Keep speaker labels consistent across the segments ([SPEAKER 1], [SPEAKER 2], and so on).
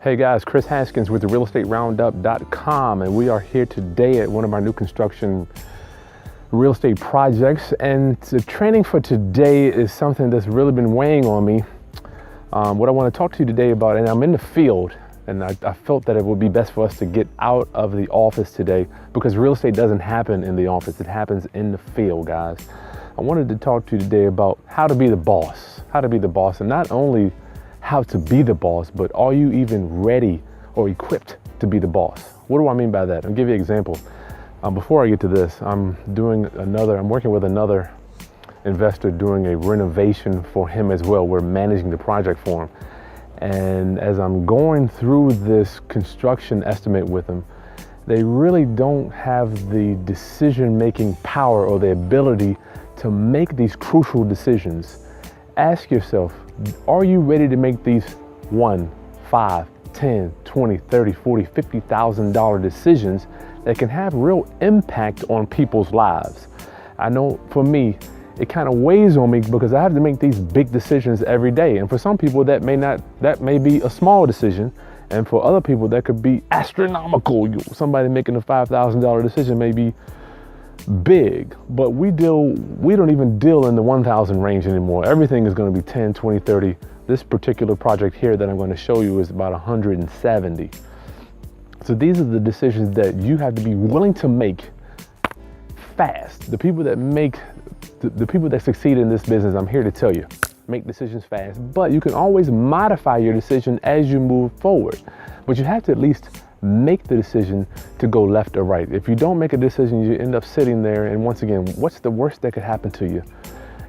[SPEAKER 1] Hey guys, Chris Haskins with the realestateroundup.com, and we are here today at one of our new construction real estate projects. And the training for today is something that's really been weighing on me. What I want to talk to you today about, and I'm in the field, and I felt that it would be best for us to get out of the office today because real estate doesn't happen in the office, it happens in the field, guys. I wanted to talk to you today about how to be the boss, and not only how to be the boss, but are you even ready or equipped to be the boss? What do I mean by that? I'll give you an example. Before I get to this, I'm working with another investor doing a renovation for him as well. We're managing the project for him. And as I'm going through this construction estimate with them, they really don't have the decision-making power or the ability to make these crucial decisions. Ask yourself, are you ready to make these $1, $5, $10, $20, $30, $40, $50,000 decisions that can have real impact on people's lives? I know for me, it kind of weighs on me because I have to make these big decisions every day. And for some people that may be a small decision. And for other people that could be astronomical. Somebody making a $5,000 decision may be big, but we don't even deal in the 1,000 range anymore. Everything is going to be 10, 20, 30. This particular project here that I'm going to show you is about 170. So these are the decisions that you have to be willing to make fast. The people that succeed in this business, I'm here to tell you, make decisions fast, but you can always modify your decision as you move forward. But you have to at least make the decision to go left or right. If you don't make a decision, you end up sitting there, and once again, what's the worst that could happen to you?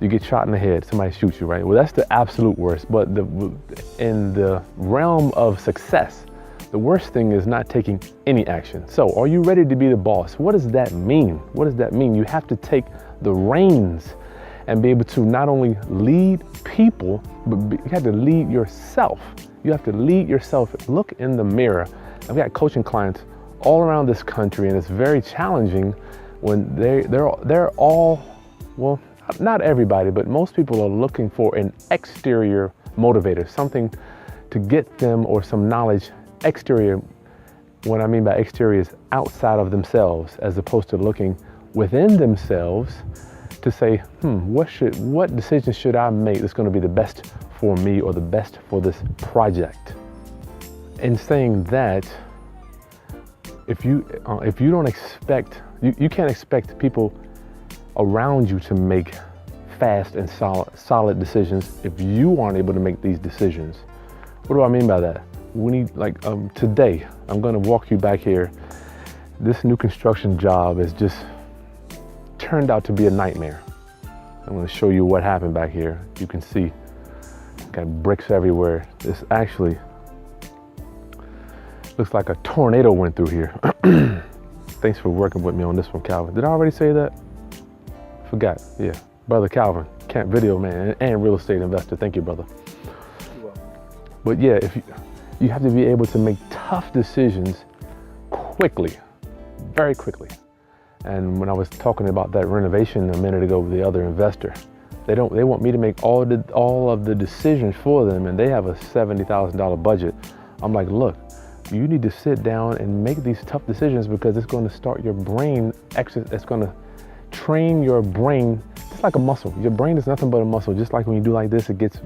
[SPEAKER 1] You get shot in the head, somebody shoots you, right? Well, that's the absolute worst. But in the realm of success, the worst thing is not taking any action. So are you ready to be the boss? What does that mean? What does that mean? You have to take the reins and be able to not only lead people, but you have to lead yourself. You have to lead yourself. Look in the mirror. I've got coaching clients all around this country, and it's very challenging when they're all, well, not everybody, but most people are looking for an exterior motivator, something to get them, or some knowledge exterior. What I mean by exterior is outside of themselves, as opposed to looking within themselves to say, what decision should I make that's going to be the best for me or the best for this project? In saying that, if you don't expect, you can't expect people around you to make fast and solid decisions if you aren't able to make these decisions. What do I mean by that? We need, today, I'm going to walk you back here. This new construction job has just turned out to be a nightmare. I'm going to show you what happened back here. You can see, got bricks everywhere. This actually looks like a tornado went through here. Thanks for working with me on this one, Calvin. Did I already say that? Forgot. Yeah, brother Calvin, camp video man and real estate investor. Thank you, brother. You're welcome. But yeah, if you have to be able to make tough decisions quickly, very quickly. And when I was talking about that renovation a minute ago with the other investor, they want me to make all of the decisions for them, and they have a $70,000 budget. I'm like, look, you need to sit down and make these tough decisions because it's going to start your brain. It's going to train your brain just like a muscle. Your brain is nothing but a muscle. Just like when you do like this, it gets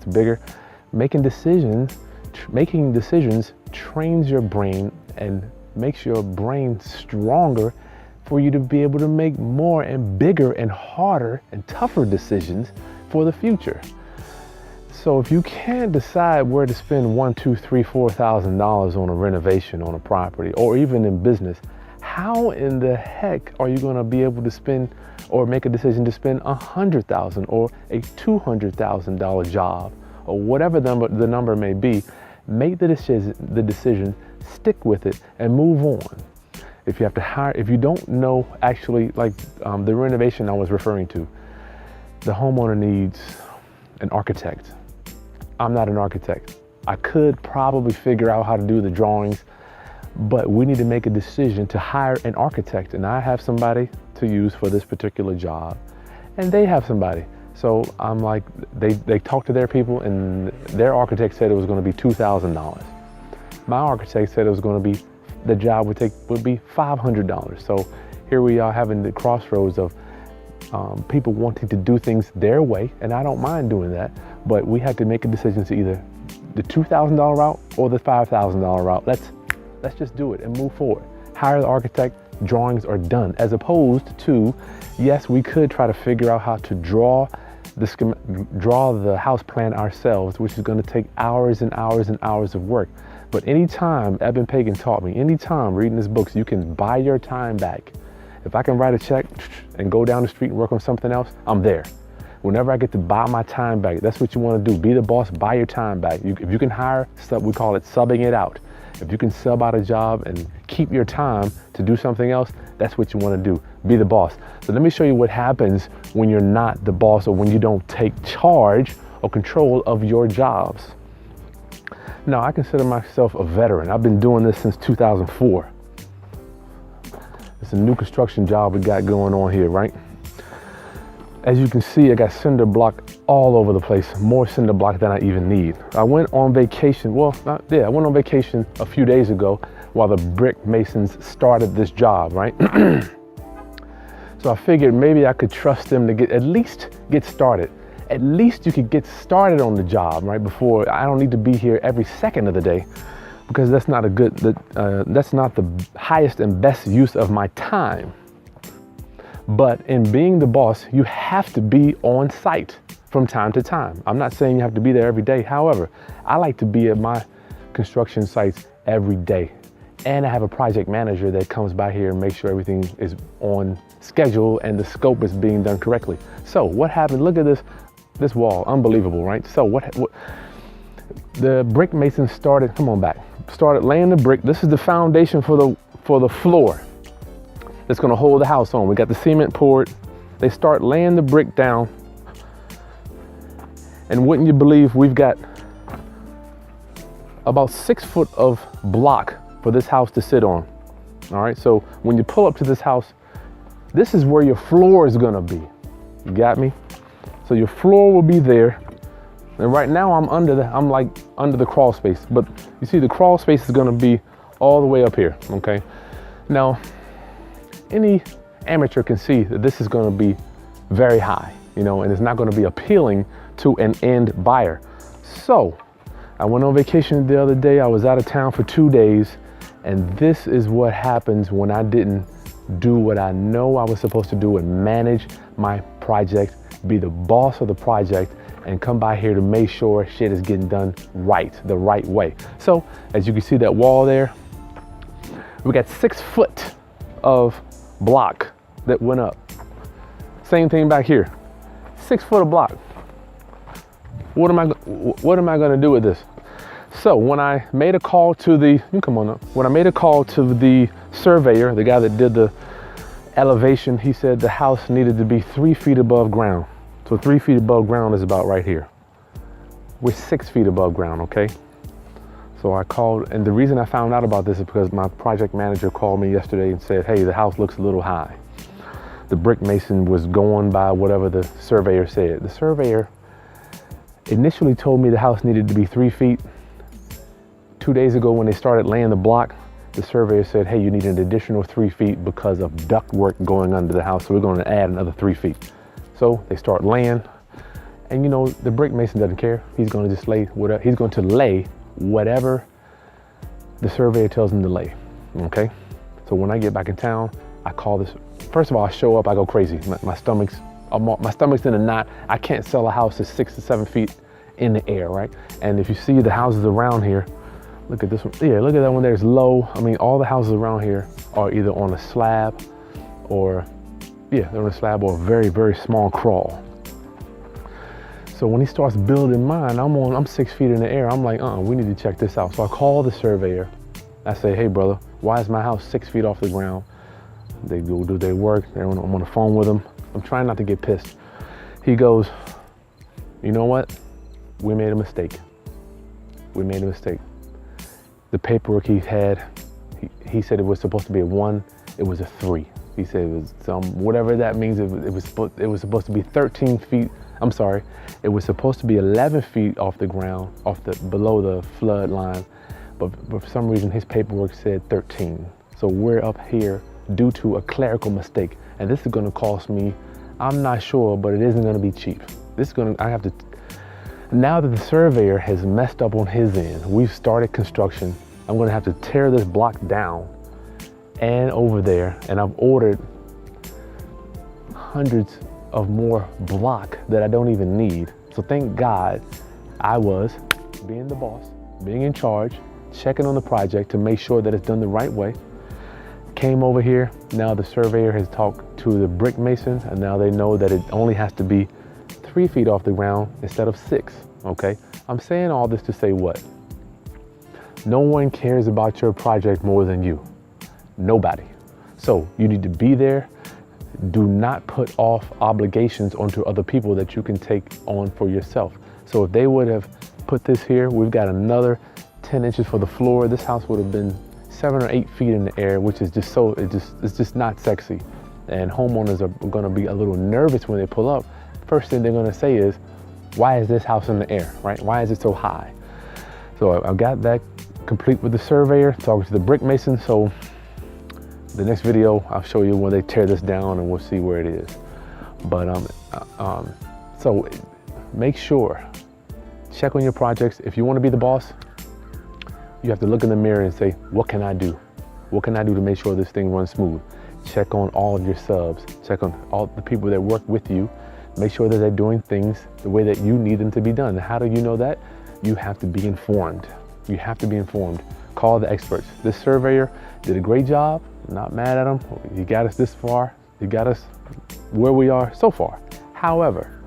[SPEAKER 1] bigger. Making decisions trains your brain and makes your brain stronger for you to be able to make more and bigger and harder and tougher decisions for the future. So if you can't decide where to spend $1,000, $2,000, $3,000, $4,000 on a renovation on a property, or even in business, how in the heck are you going to be able to spend or make a decision to spend $100,000 or a $200,000 job, or whatever the number may be? Make the decision, stick with it, and move on. If you have to hire, if you don't know, actually, like the renovation I was referring to, the homeowner needs an architect. I'm not an architect. I could probably figure out how to do the drawings, but we need to make a decision to hire an architect, and I have somebody to use for this particular job, and they have somebody. So I'm like, they talked to their people, and their architect said it was going to be $2,000. My architect said it was going to be, the job would be $500. So here we are having the crossroads of people wanting to do things their way, and I don't mind doing that, but we had to make a decision to either the $2,000 route or the $5,000 route. Let's just do it and move forward. Hire the architect, drawings are done, as opposed to, yes, we could try to figure out how to draw the house plan ourselves, which is going to take hours and hours and hours of work. But anytime, Eben Pagan taught me, anytime reading his books, you can buy your time back. If I can write a check and go down the street and work on something else, I'm there. Whenever I get to buy my time back, that's what you want to do. Be the boss, buy your time back. If you can hire, we call it subbing it out. If you can sub out a job and keep your time to do something else, that's what you want to do. Be the boss. So let me show you what happens when you're not the boss, or when you don't take charge or control of your jobs. Now, I consider myself a veteran. I've been doing this since 2004. It's a new construction job we got going on here, right? As you can see, I got cinder block all over the place, more cinder block than I even need. I went on vacation, I went on vacation a few days ago while the brick masons started this job, right? So I figured maybe I could trust them to at least get started. At least you could get started on the job, right? Before, I don't need to be here every second of the day, because that's not that's not the highest and best use of my time. But in being the boss, you have to be on site from time to time. I'm not saying you have to be there every day. However, I like to be at my construction sites every day. And I have a project manager that comes by here and makes sure everything is on schedule and the scope is being done correctly. So what happened? Look at this wall, unbelievable, right? So what the brick masons started laying the brick. This is the foundation for the floor that's going to hold the house on. We got the cement poured. They start laying the brick down. And wouldn't you believe, we've got about 6 foot of block for this house to sit on. All right, so when you pull up to this house, this is where your floor is going to be. You got me? So your floor will be there. And right now I'm under the crawl space, but you see the crawl space is going to be all the way up here. Okay. Now, any amateur can see that this is going to be very high, and it's not going to be appealing to an end buyer. So I went on vacation the other day. I was out of town for 2 days, and this is what happens when I didn't do what I know I was supposed to do and manage my project, be the boss of the project, and come by here to make sure shit is getting done the right way. So as you can see that wall there, we got 6 foot of block that went up. Same thing back here, 6 foot of block. What am I going to do with this? So when I made a call to when I made a call to the surveyor, the guy that did the elevation, he said the house needed to be 3 feet above ground. So 3 feet above ground is about right here. We're 6 feet above ground, okay? So I called, and the reason I found out about this is because my project manager called me yesterday and said, hey, the house looks a little high. The brick mason was going by whatever the surveyor said. The surveyor initially told me the house needed to be 3 feet. 2 days ago when they started laying the block, the surveyor said, hey, you need an additional 3 feet because of duct work going under the house. So we're going to add another 3 feet. So they start laying, and the brick mason doesn't care. He's going to just lay whatever. He's going to lay whatever the surveyor tells him to lay. Okay. So when I get back in town, I call this. First of all, I show up. I go crazy. My stomach's in a knot. I can't sell a house that's 6 to 7 feet in the air, right? And if you see the houses around here, look at this one. Yeah, look at that one there. It's low. I mean, all the houses around here are either on a slab or they're on a slab or a very, very small crawl. So when he starts building mine, I'm 6 feet in the air. I'm like, we need to check this out. So I call the surveyor. I say, hey, brother, why is my house 6 feet off the ground? They go do their work. I'm on the phone with them. I'm trying not to get pissed. He goes, you know what? We made a mistake. We made a mistake. The paperwork he had, he said it was supposed to be a 1. It was a 3. He said it was whatever that means. It was supposed to be 13 feet. I'm sorry. It was supposed to be 11 feet off the ground, below the flood line, but for some reason his paperwork said 13. So we're up here due to a clerical mistake. And this is gonna cost me, I'm not sure, but it isn't gonna be cheap. Now that the surveyor has messed up on his end, we've started construction, I'm gonna have to tear this block down and over there, and I've ordered hundreds of more block that I don't even need. So thank God I was being the boss, being in charge, checking on the project to make sure that it's done the right way. Came over here, now the surveyor has talked to the brick masons, and now they know that it only has to be 3 feet off the ground instead of 6, okay? I'm saying all this to say what? No one cares about your project more than you. Nobody. So you need to be there. Do not put off obligations onto other people that you can take on for yourself. So if they would have put this here, we've got another 10 inches for the floor. This house would have been 7 or 8 feet in the air, which is just so, it's just not sexy. And homeowners are gonna be a little nervous when they pull up. First thing they're gonna say is, why is this house in the air, right? Why is it so high? So I've got that complete with the surveyor, talking to the brick mason. So the next video, I'll show you when they tear this down and we'll see where it is. But so make sure, check on your projects. If you wanna be the boss, you have to look in the mirror and say, what can I do? What can I do to make sure this thing runs smooth? Check on all of your subs. Check on all the people that work with you. Make sure that they're doing things the way that you need them to be done. How do you know that? You have to be informed. You have to be informed. Call the experts. This surveyor did a great job. I'm not mad at him. He got us this far. He got us where we are so far. However,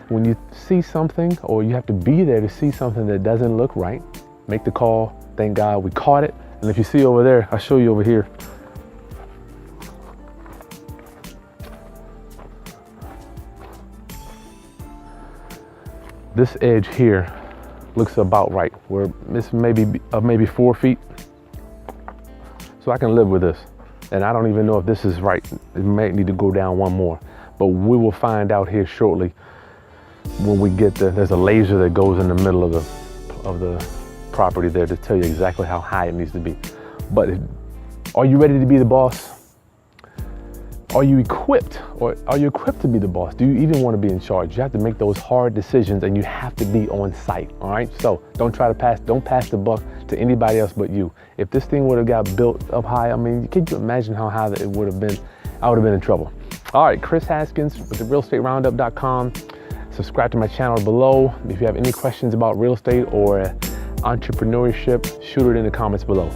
[SPEAKER 1] when you see something, or you have to be there to see something that doesn't look right, make the call. Thank God we caught it. And if you see over there, I'll show you over here. This edge here looks about right, where it's maybe 4 feet. So I can live with this. And I don't even know if this is right. It may need to go down one more, but we will find out here shortly when we get there. There's a laser that goes in the middle of the property there to tell you exactly how high it needs to be. But are you ready to be the boss? Are you equipped, or are you equipped to be the boss? Do you even want to be in charge? You have to make those hard decisions, and you have to be on site, all right? So don't pass the buck to anybody else but you. If this thing would have got built up high, I mean, can you imagine how high it would have been? I would have been in trouble. All right, Chris Haskins with the realestateroundup.com. Subscribe to my channel below. If you have any questions about real estate or entrepreneurship, shoot it in the comments below.